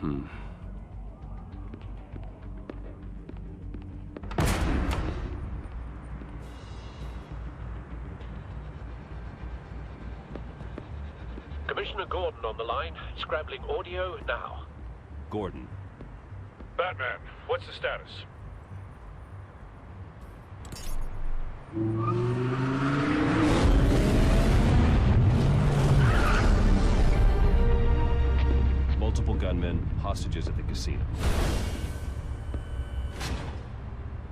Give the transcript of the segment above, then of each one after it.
Commissioner Gordon on the line, scrabbling audio now. Gordon. Batman, what's the status? Multiple gunmen, hostages at the casino.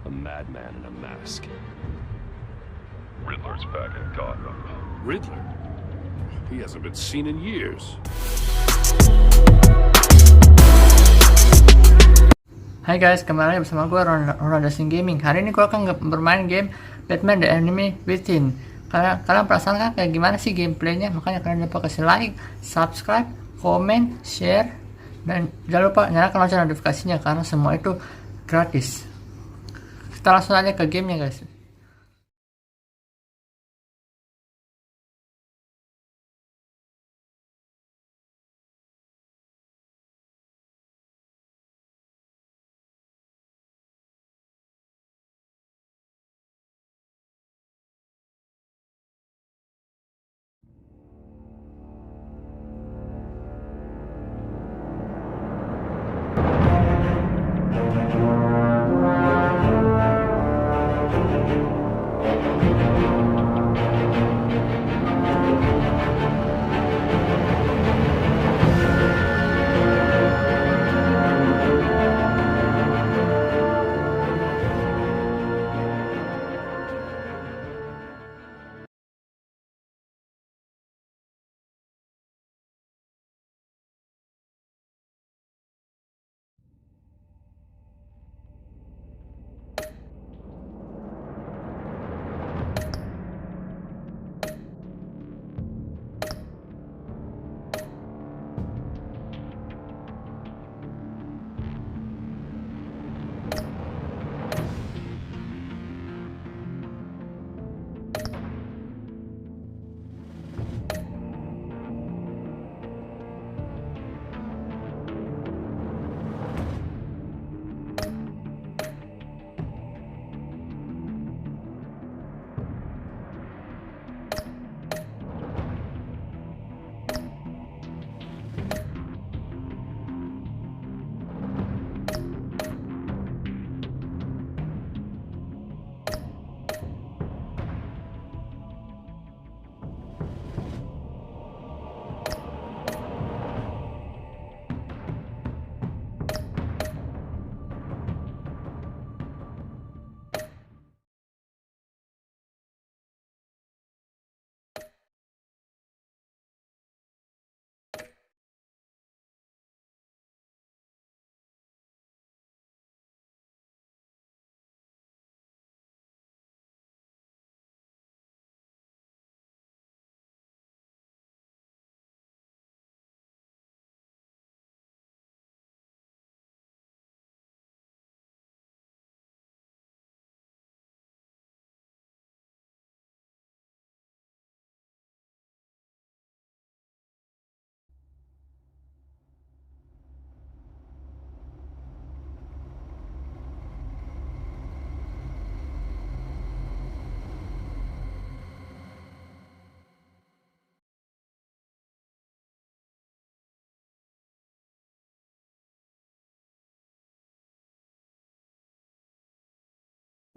A madman in a mask. Riddler's back in Gotham. Riddler? He hasn't been seen in years. Hai guys, kembali lagi bersama gue Ronda Gaming. Hari ini gue akan bermain game Batman The Enemy Within. Kalian perasaan kan kayak gimana sih gameplaynya? Makanya kalian lupa kasih like, subscribe, komen, share, dan jangan lupa nyalakan lonceng notifikasinya karena semua itu gratis. Kita langsung aja ke gamenya guys.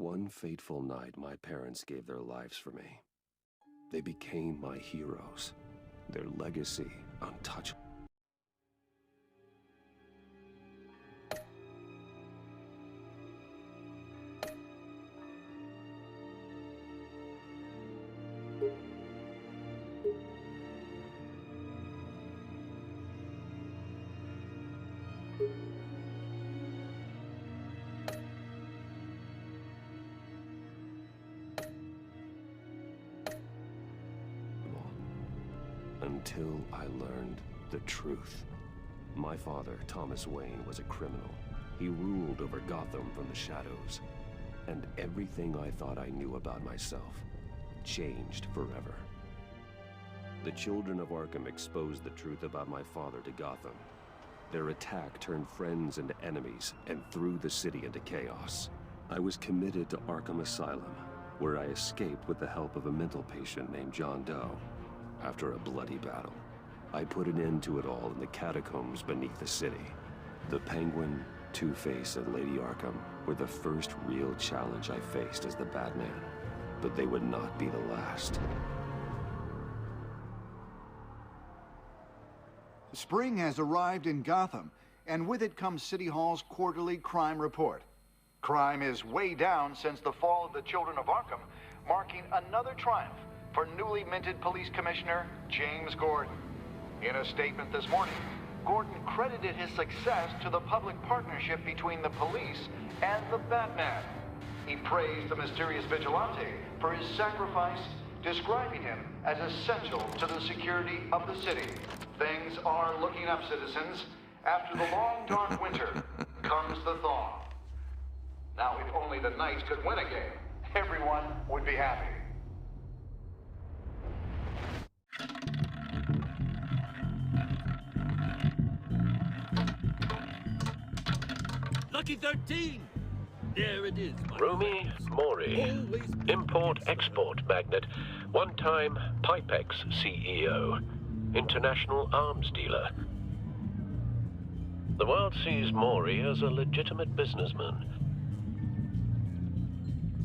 One fateful night, my parents gave their lives for me. They became my heroes. Their legacy untouchable. Until I learned the truth. My father, Thomas Wayne, was a criminal. He ruled over Gotham from the shadows. And everything I thought I knew about myself changed forever. The children of Arkham exposed the truth about my father to Gotham. Their attack turned friends into enemies and threw the city into chaos. I was committed to Arkham Asylum, where I escaped with the help of a mental patient named John Doe. After a bloody battle, I put an end to it all in the catacombs beneath the city. The Penguin, Two-Face, and Lady Arkham were the first real challenge I faced as the Batman, but they would not be the last. Spring has arrived in Gotham, and with it comes City Hall's quarterly crime report. Crime is way down since the fall of the Children of Arkham, marking another triumph for newly minted Police Commissioner James Gordon. In a statement this morning, Gordon credited his success to the public partnership between the police and the Batman. He praised the mysterious vigilante for his sacrifice, describing him as essential to the security of the city. Things are looking up, citizens. After the long, dark winter comes the thaw. Now, if only the Knights could win a game, everyone would be happy. Lucky 13! There it is. Rumi Mori, import-export magnate, one-time Pipex CEO, international arms dealer. The world sees Mori as a legitimate businessman.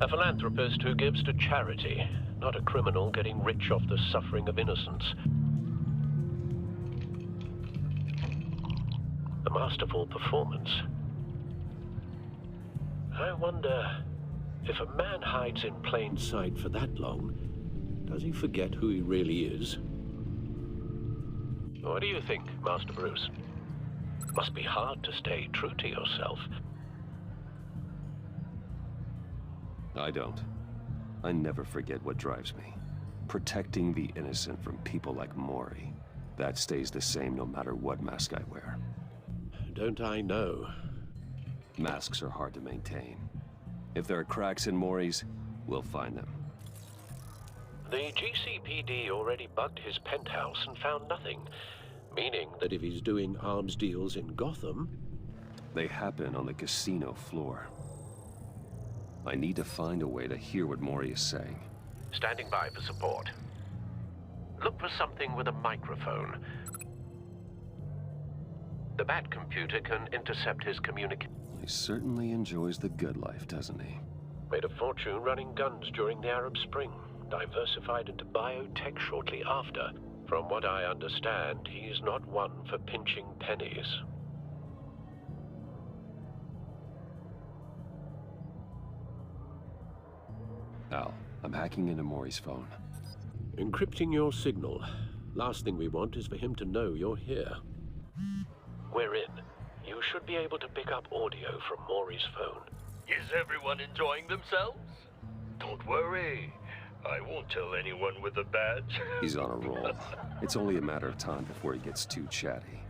A philanthropist who gives to charity, not a criminal getting rich off the suffering of innocence. A masterful performance. I wonder, if a man hides in plain sight for that long, does he forget who he really is? What do you think, Master Bruce? Must be hard to stay true to yourself. I don't. I never forget what drives me. Protecting the innocent from people like Mori. That stays the same no matter what mask I wear. Don't I know? Masks are hard to maintain. If there are cracks in Mori's, we'll find them. The GCPD already bugged his penthouse and found nothing, meaning that if he's doing arms deals in Gotham... They happen on the casino floor. I need to find a way to hear what Mori is saying. Standing by for support. Look for something with a microphone. The Bat computer can intercept his communication. He certainly enjoys the good life, doesn't he? Made a fortune running guns during the Arab Spring. Diversified into biotech shortly after. From what I understand, he's not one for pinching pennies. Al, I'm hacking into Mori's phone. Encrypting your signal. Last thing we want is for him to know you're here. We're in. You should be able to pick up audio from Mori's phone. Is everyone enjoying themselves? Don't worry. I won't tell anyone with a badge. He's on a roll. It's only a matter of time before he gets too chatty.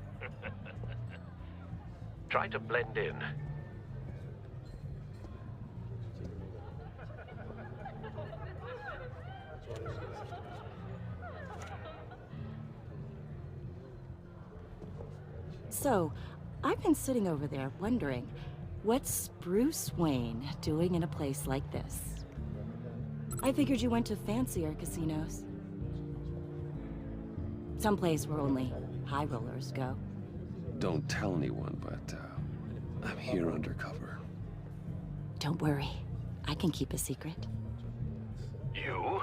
Try to blend in. So, I've been sitting over there wondering, what's Bruce Wayne doing in a place like this? I figured you went to fancier casinos. Someplace where only high rollers go. Don't tell anyone, but I'm here undercover. Don't worry, I can keep a secret. You?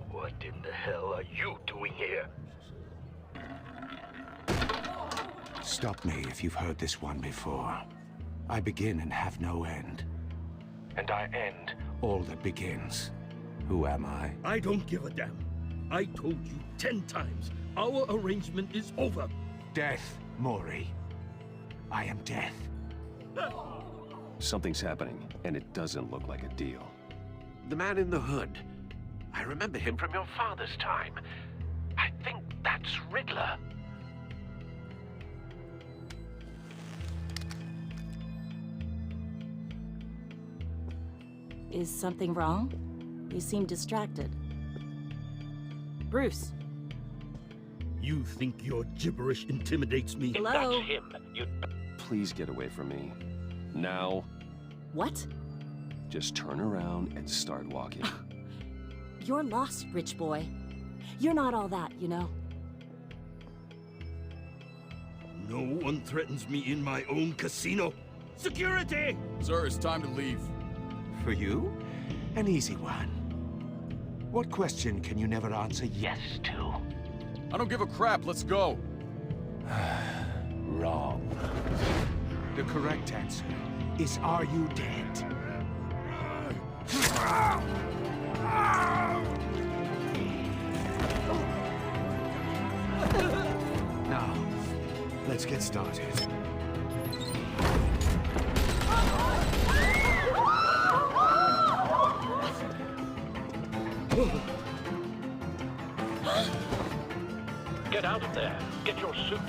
What in the hell are you doing here? Stop me if you've heard this one before. I begin and have no end. And I end all that begins. Who am I? I don't give a damn. I told you 10 times. Our arrangement is over. Death, Mori. I am death. Something's happening, and it doesn't look like a deal. The man in the hood. I remember him from your father's time. I think that's Riddler. Is something wrong? You seem distracted. Bruce. You think your gibberish intimidates me? Hello? That's him. Please get away from me. Now. What? Just turn around and start walking. You're lost, rich boy. You're not all that, you know. No one threatens me in my own casino. Security! Sir, it's time to leave. For you? An easy one. What question can you never answer yes to? I don't give a crap. Let's go. Wrong. The correct answer is, are you dead? Now, let's get started. Get out of there. Get your suit.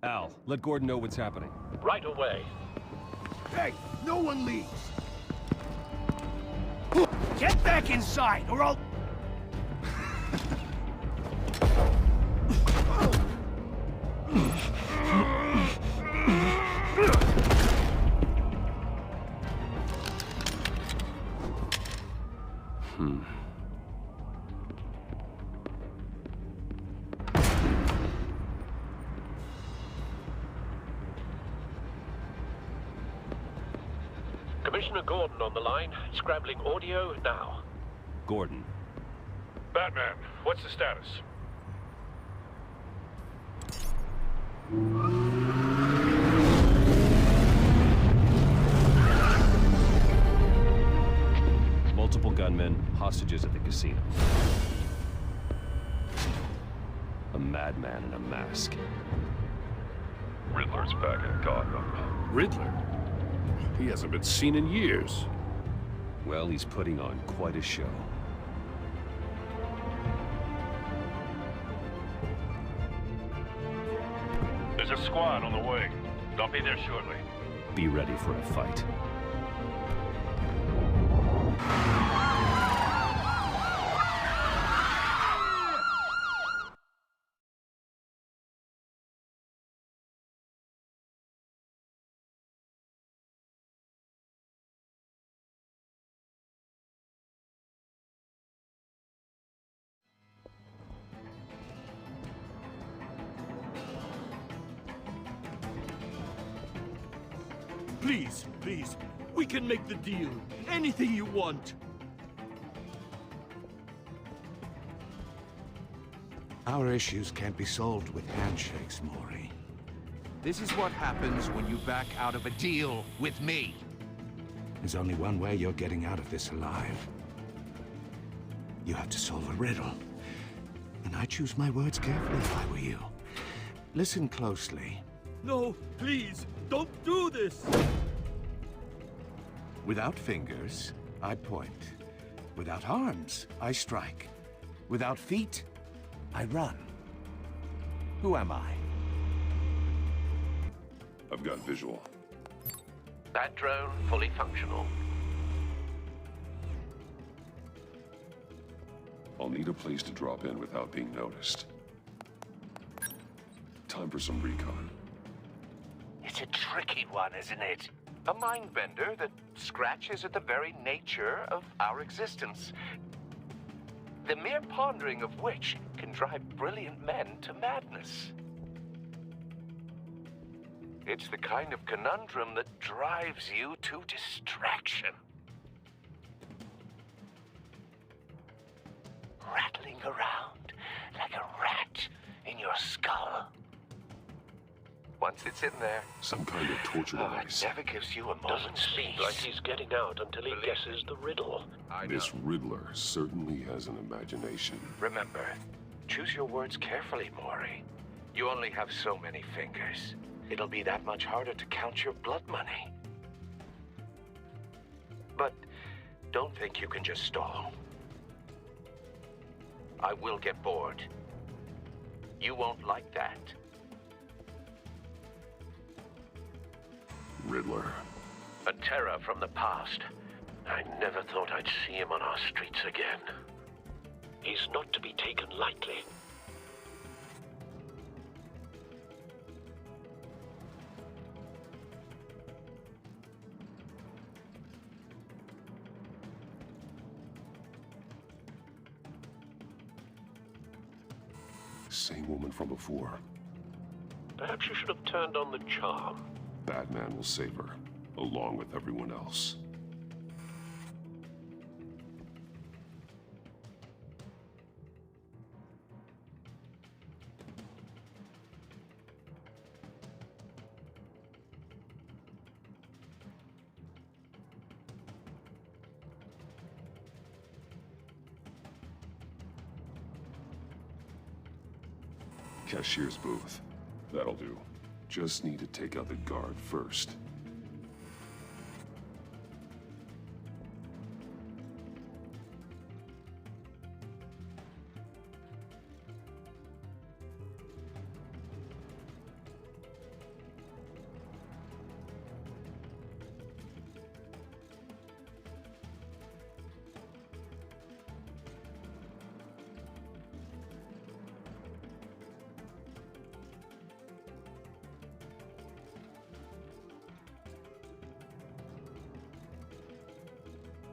Al, let Gordon know what's happening. Right away. Hey, no one leaves! Get back inside, or I'll... Commissioner Gordon on the line, scrambling audio now. Gordon. Batman, what's the status? Multiple gunmen, hostages at the casino. A madman in a mask. Riddler's back in Gotham. Riddler? He hasn't been seen in years. Well, he's putting on quite a show. There's a squad on the way. They'll be there shortly. Be ready for a fight. Please, please, we can make the deal. Anything you want. Our issues can't be solved with handshakes, Maury. This is what happens when you back out of a deal with me. There's only one way you're getting out of this alive. You have to solve a riddle. And I choose my words carefully if I were you. Listen closely. No, please, don't do this! Without fingers, I point. Without arms, I strike. Without feet, I run. Who am I? I've got visual. That drone fully functional. I'll need a place to drop in without being noticed. Time for some recon. It's a tricky one, isn't it? A mind bender that scratches at the very nature of our existence. The mere pondering of which can drive brilliant men to madness. It's the kind of conundrum that drives you to distraction. Rattling around like a rat in your skull. Once it's in there, Some kind of torture it device. never gives you a Doesn't moment's speak peace. like he's getting out until he guesses the riddle. I know. This Riddler certainly has an imagination. Remember, choose your words carefully, Maury. You only have so many fingers. It'll be that much harder to count your blood money. But don't think you can just stall. I will get bored. You won't like that. Riddler. A terror from the past. I never thought I'd see him on our streets again. He's not to be taken lightly. Same woman from before. Perhaps you should have turned on the charm. Batman will save her, along with everyone else. Cashier's booth. That'll do. Just need to take out the guard first.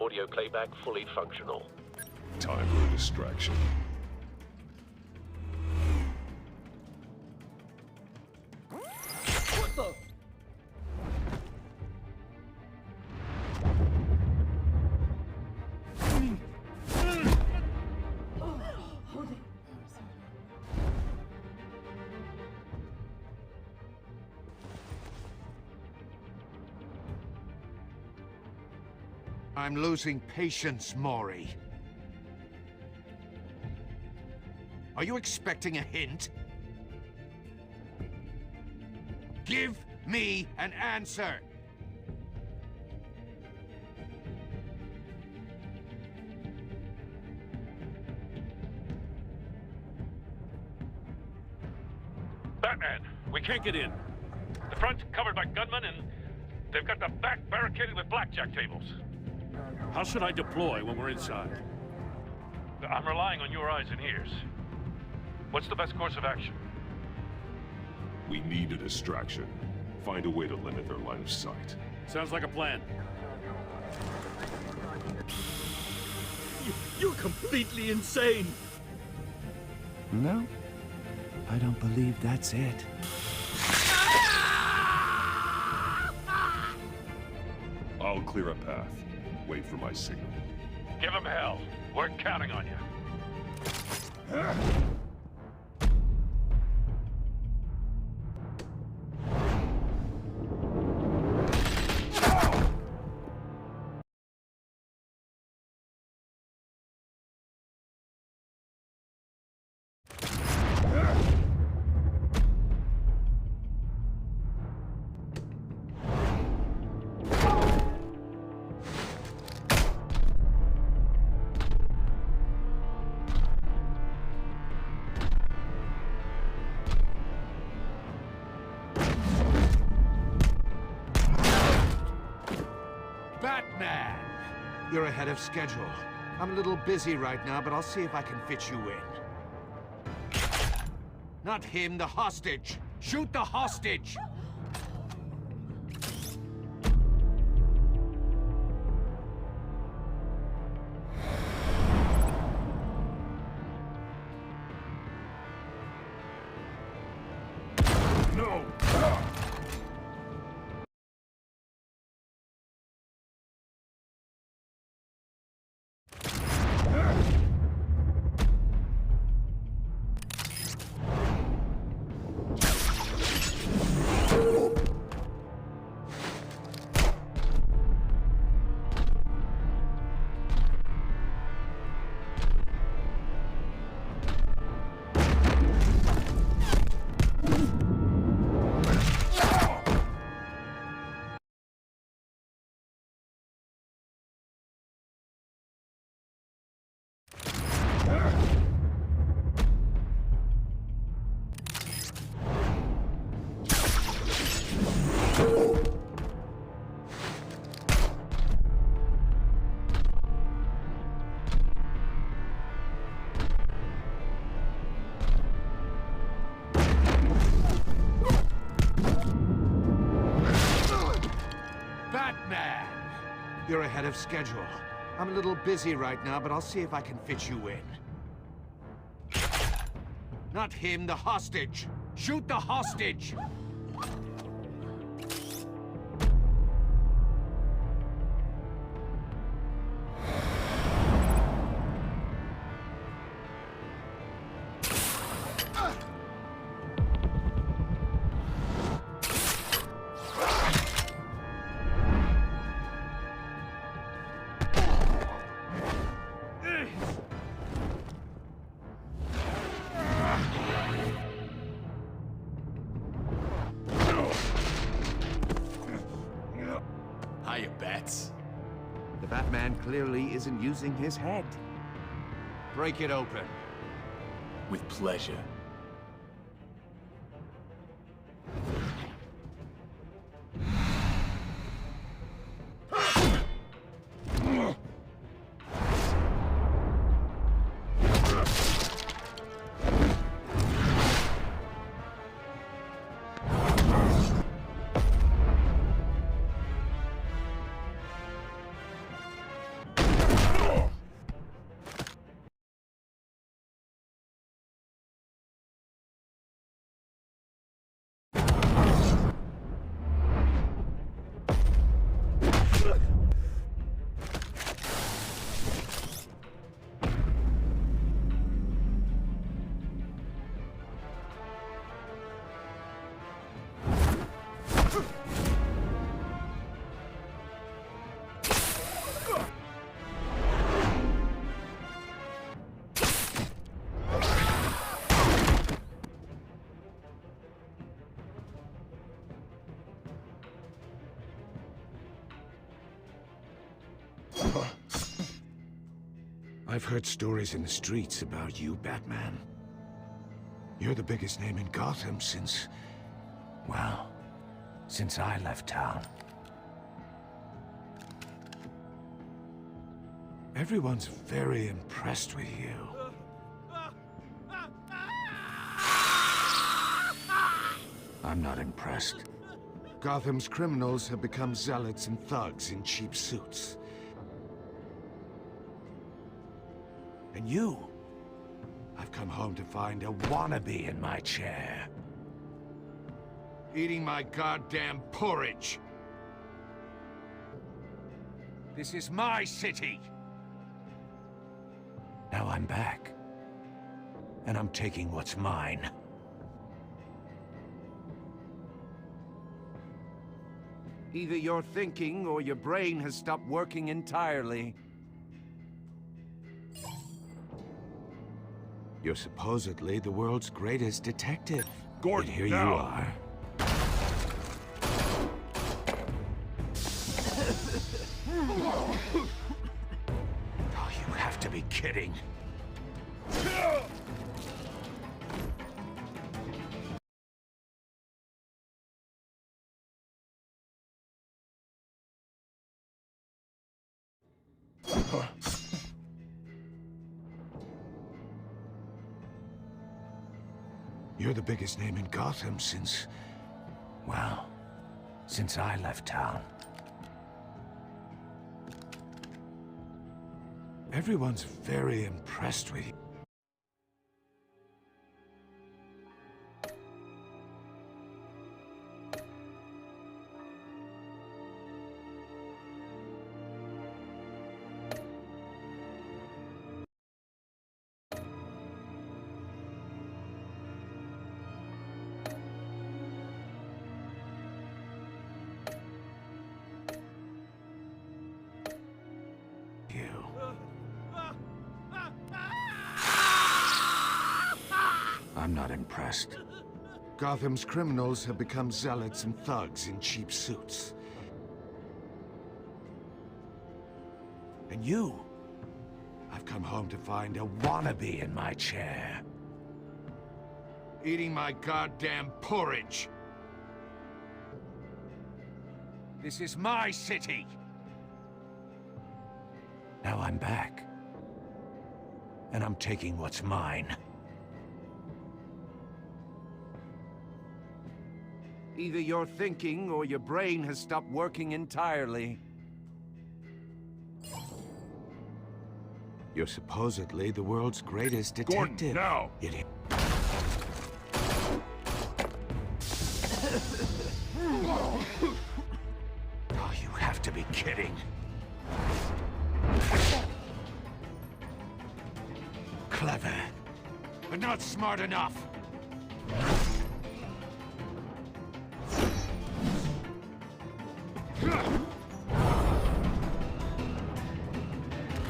Audio playback fully functional. Time for a distraction. What the? I'm losing patience, Maury. Are you expecting a hint? Give me an answer! Batman, we can't get in. The front's covered by gunmen, and they've got the back barricaded with blackjack tables. How should I deploy when we're inside? I'm relying on your eyes and ears. What's the best course of action? We need a distraction. Find a way to limit their line of sight. Sounds like a plan. You're completely insane! No, I don't believe that's it. I'll clear a path. Wait for my signal. Give them hell. We're counting on you. Batman! You're ahead of schedule. I'm a little busy right now, but I'll see if I can fit you in. Not him, the hostage! Shoot the hostage! No! You're ahead of schedule. I'm a little busy right now, but I'll see if I can fit you in. Not him, the hostage! Shoot the hostage! Hiya, Bats. The Batman clearly isn't using his head. Break it open. With pleasure. I've heard stories in the streets about you, Batman. You're the biggest name in Gotham since... well, since I left town. Everyone's very impressed with you. I'm not impressed. Gotham's criminals have become zealots and thugs in cheap suits. And you? I've come home to find a wannabe in my chair. Eating my goddamn porridge. This is my city. Now I'm back. And I'm taking what's mine. Either you're thinking or your brain has stopped working entirely. You're supposedly the world's greatest detective. Gordon, and here now. you are. Oh, you have to be kidding. You're the biggest name in Gotham since... well, since I left town. Everyone's very impressed with you. I'm not impressed. Gotham's criminals have become zealots and thugs in cheap suits. And you? I've come home to find a wannabe in my chair. Eating my goddamn porridge. This is my city. Now I'm back. And I'm taking what's mine. Either you're thinking or your brain has stopped working entirely. You're supposedly the world's greatest detective. Gordon, now! Idiot. Oh, you have to be kidding. Clever, but not smart enough.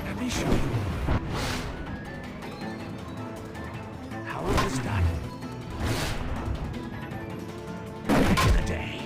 Let me show you. How it was done. Back in the day.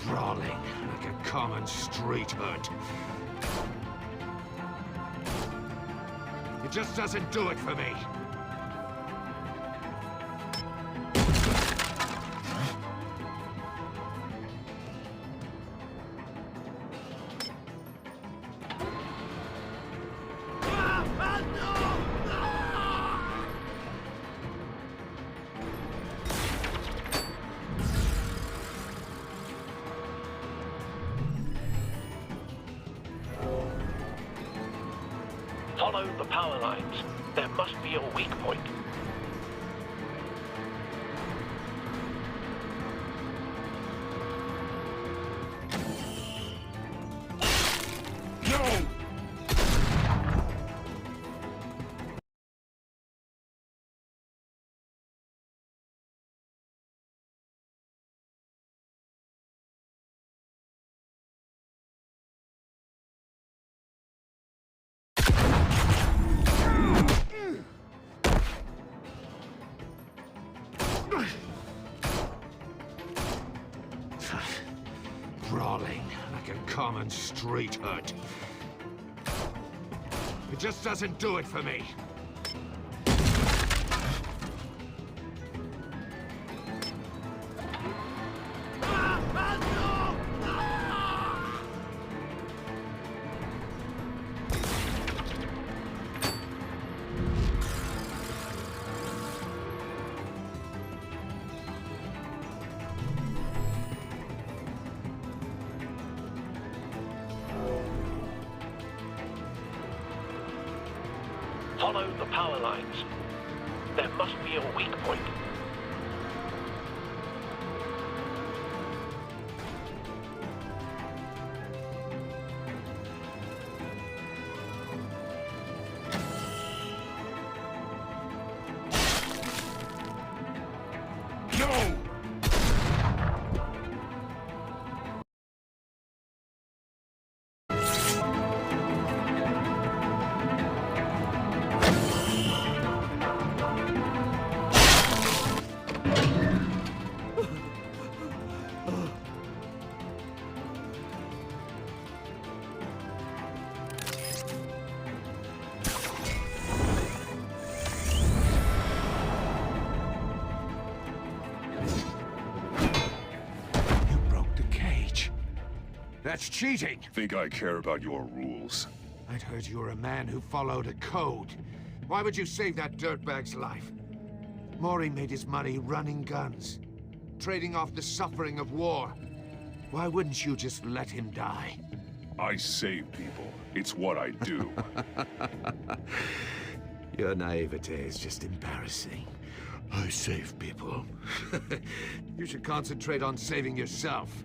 Brawling like a common street hood. It just doesn't do it for me. Follow the power lines. There must be a weak point. No! Brawling like a common street hood. It just doesn't do it for me. Follow the power lines. There must be a weak point. No! You broke the cage. That's cheating. Think I care about your rules? I'd heard you were a man who followed a code. Why would you save that dirtbag's life? Maury made his money running guns, trading off the suffering of war. Why wouldn't you just let him die? I save people. It's what I do. Your naivete is just embarrassing. I save people. You should concentrate on saving yourself.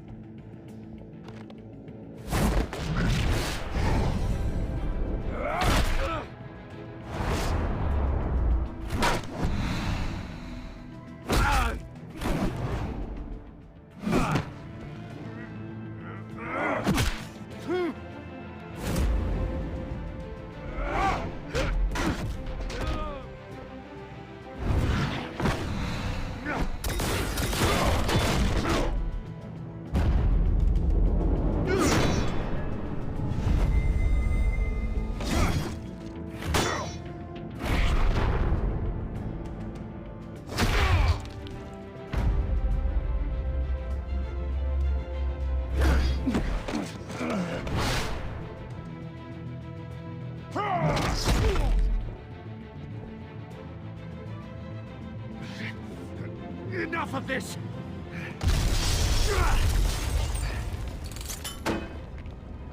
enough of this!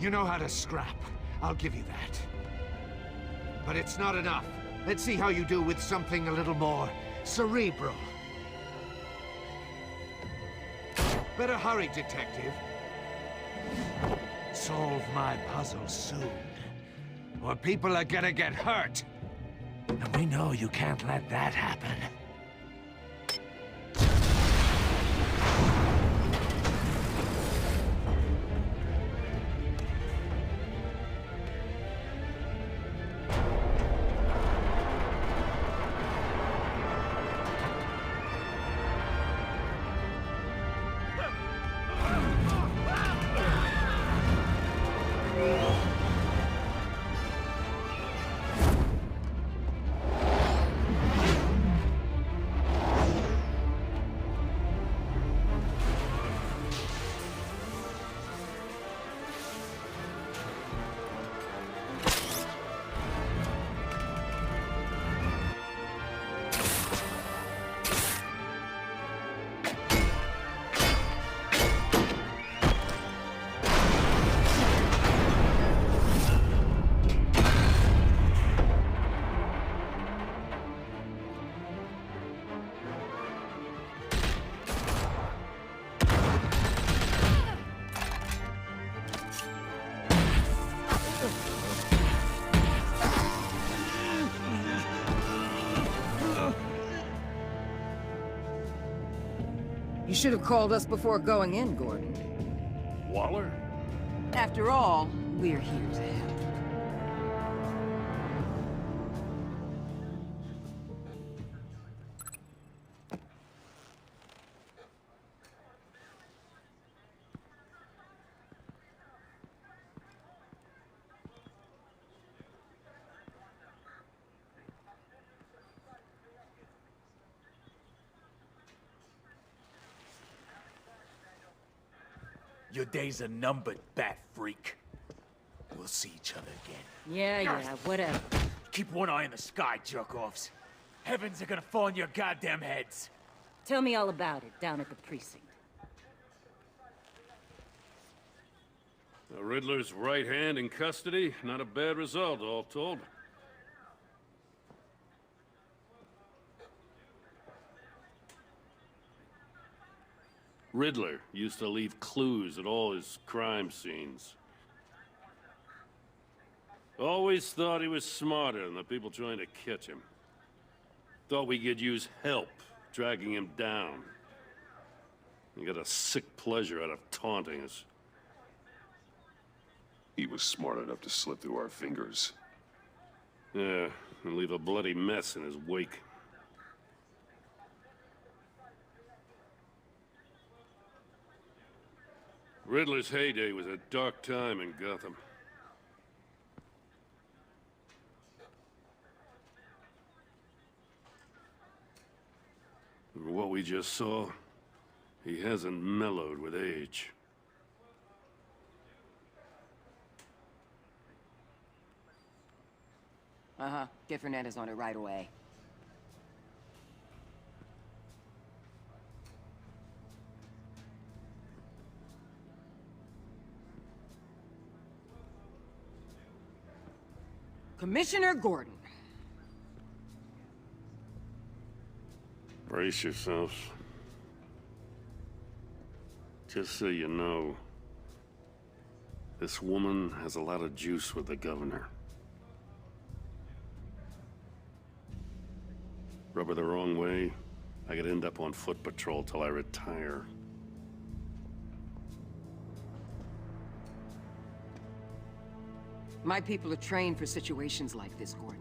You know how to scrap. I'll give you that. But it's not enough. Let's see how you do with something a little more cerebral. Better hurry, detective. Solve my puzzle soon, or people are gonna get hurt. And we know you can't let that happen. You should have called us before going in, Gordon. Waller? After all, we're here to help. Your days are numbered, bat freak. We'll see each other again. Yeah, whatever. Keep one eye in the sky, jerk-offs. Heavens are gonna fall on your goddamn heads. Tell me all about it down at the precinct. The Riddler's right hand in custody. Not a bad result, all told. Riddler used to leave clues at all his crime scenes. Always thought he was smarter than the people trying to catch him. Thought we could use help dragging him down. He got a sick pleasure out of taunting us. He was smart enough to slip through our fingers. Yeah, and leave a bloody mess in his wake. Riddler's heyday was a dark time in Gotham. For what we just saw, he hasn't mellowed with age. Get Fernandez on it right away. Commissioner Gordon. Brace yourselves. Just so you know, this woman has a lot of juice with the governor. Rub her the wrong way, I could end up on foot patrol till I retire. My people are trained for situations like this, Gordon.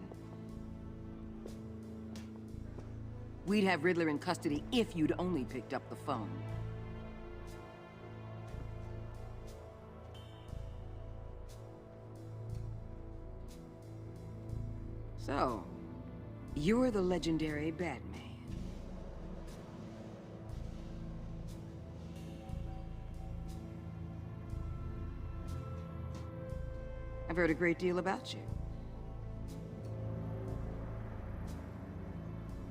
We'd have Riddler in custody if you'd only picked up the phone. So, you're the legendary Batman. I've heard a great deal about you.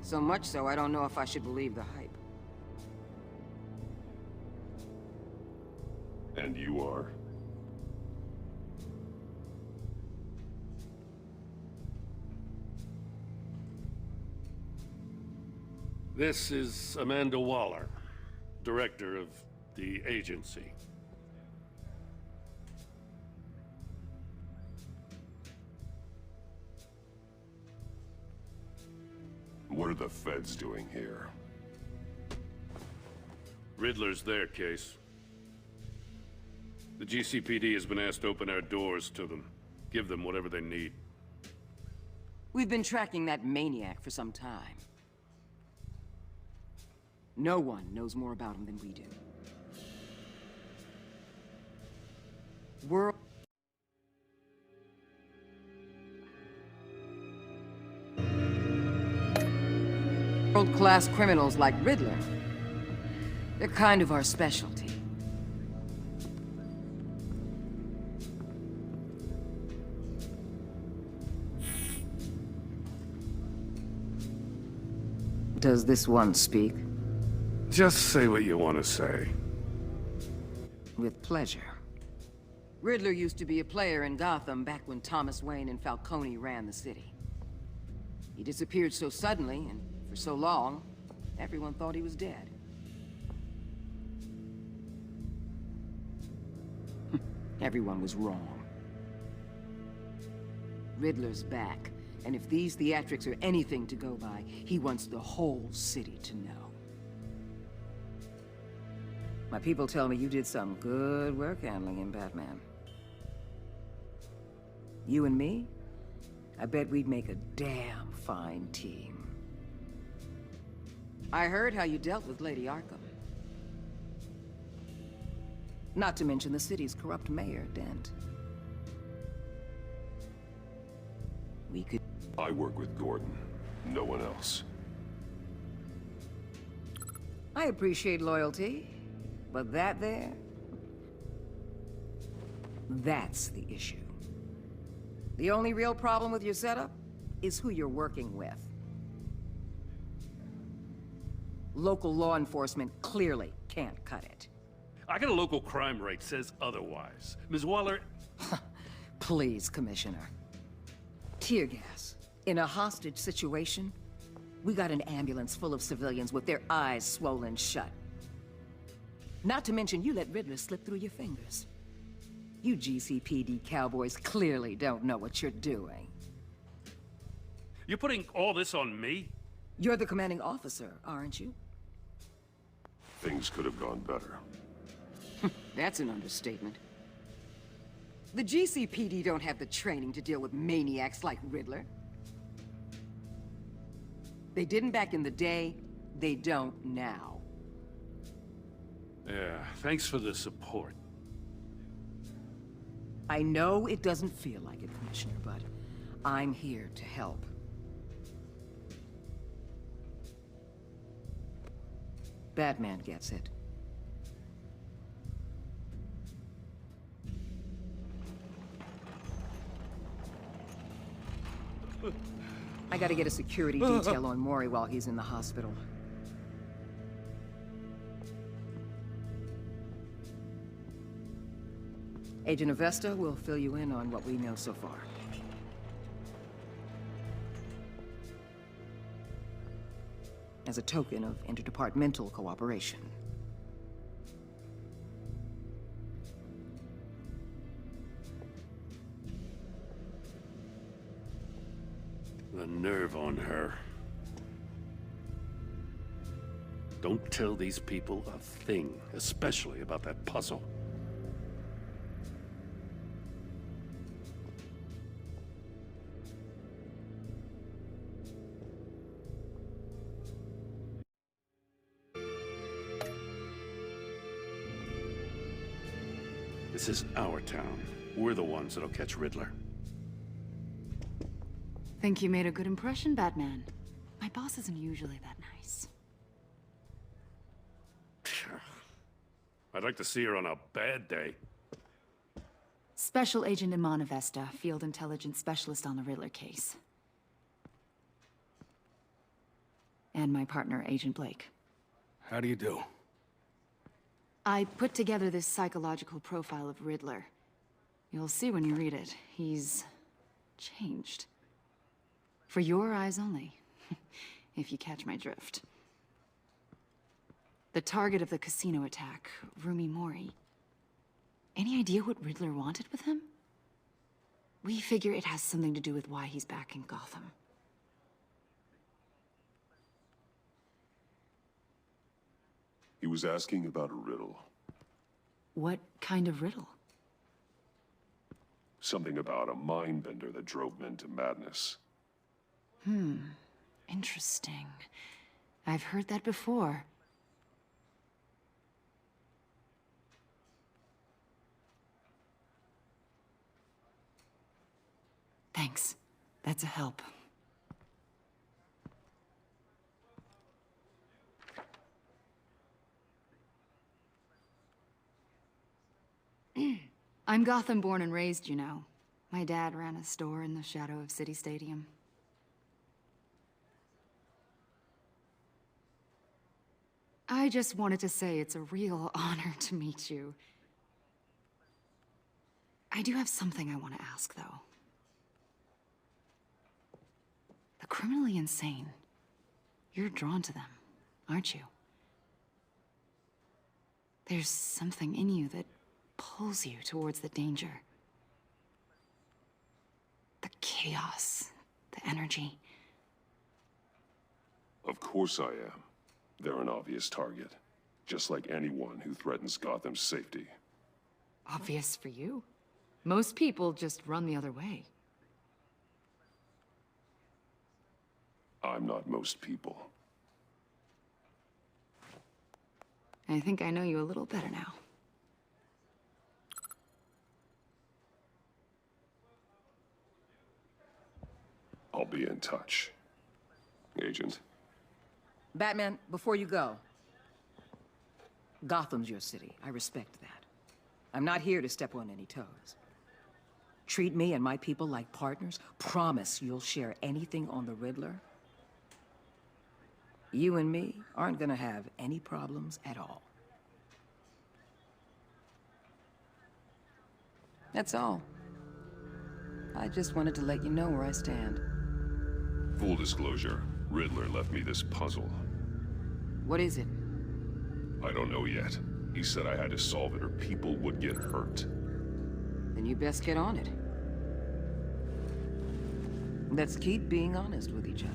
So much so, I don't know if I should believe the hype. And you are? This is Amanda Waller, director of the agency. What are the feds doing here? Riddler's their case. The GCPD has been asked to open our doors to them. Give them whatever they need. We've been tracking that maniac for some time. No one knows more about him than we do. World-class criminals like Riddler. They're kind of our specialty. Does this one speak? Just say what you want to say. With pleasure. Riddler used to be a player in Gotham back when Thomas Wayne and Falcone ran the city. He disappeared so suddenly and for so long, everyone thought he was dead. Everyone was wrong. Riddler's back, and if these theatrics are anything to go by, he wants the whole city to know. My people tell me you did some good work handling him, Batman. You and me? I bet we'd make a damn fine team. I heard how you dealt with Lady Arkham. Not to mention the city's corrupt mayor, Dent. We could... I work with Gordon. No one else. I appreciate loyalty, but that there... that's the issue. The only real problem with your setup is who you're working with. Local law enforcement clearly can't cut it. I got a local crime rate says otherwise. Ms. Waller... Please, Commissioner. Tear gas. In a hostage situation, we got an ambulance full of civilians with their eyes swollen shut. Not to mention you let Riddler slip through your fingers. You GCPD cowboys clearly don't know what you're doing. You're putting all this on me? You're the commanding officer, aren't you? Things could have gone better. That's an understatement. The GCPD don't have the training to deal with maniacs like Riddler. They didn't back in the day, they don't now. Yeah, thanks for the support. I know it doesn't feel like it, Commissioner, but I'm here to help. Batman gets it. I gotta get a security detail on Mori while he's in the hospital. Agent Avesta will fill you in on what we know so far. As a token of interdepartmental cooperation. The nerve on her. Don't tell these people a thing, especially about that puzzle. This is our town. We're the ones that'll catch Riddler. Think you made a good impression, Batman. My boss isn't usually that nice. I'd like to see her on a bad day. Special Agent Iman Avesta, Field Intelligence Specialist on the Riddler case. And my partner, Agent Blake. How do you do? I put together this psychological profile of Riddler. You'll see when you read it. He's changed. For your eyes only, if you catch my drift. The target of the casino attack, Rumi Mori. Any idea what Riddler wanted with him? We figure it has something to do with why he's back in Gotham. He was asking about a riddle. What kind of riddle? Something about a mind bender that drove men to madness. Interesting. I've heard that before. Thanks. That's a help. I'm Gotham born and raised, you know. My dad ran a store in the shadow of City Stadium. I just wanted to say it's a real honor to meet you. I do have something I want to ask, though. The criminally insane. You're drawn to them, aren't you? There's something in you that pulls you towards the danger. The chaos, the energy. Of course I am. They're an obvious target, just like anyone who threatens Gotham's safety. Obvious for you. Most people just run the other way. I'm not most people. I think I know you a little better now. I'll be in touch. Agent. Batman, before you go. Gotham's your city. I respect that. I'm not here to step on any toes. Treat me and my people like partners. Promise you'll share anything on the Riddler. You and me aren't gonna have any problems at all. That's all. I just wanted to let you know where I stand. Full disclosure, Riddler left me this puzzle. What is it? I don't know yet. He said I had to solve it or people would get hurt. Then you best get on it. Let's keep being honest with each other.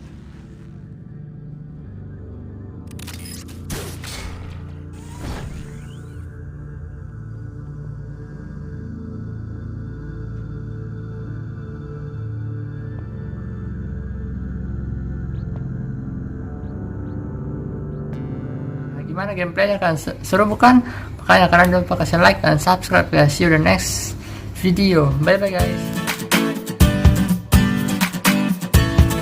Gimana gameplaynya kan seru bukan? Makanya kalian jangan lupa kasih like dan subscribe ya. See you the next video. Bye bye guys.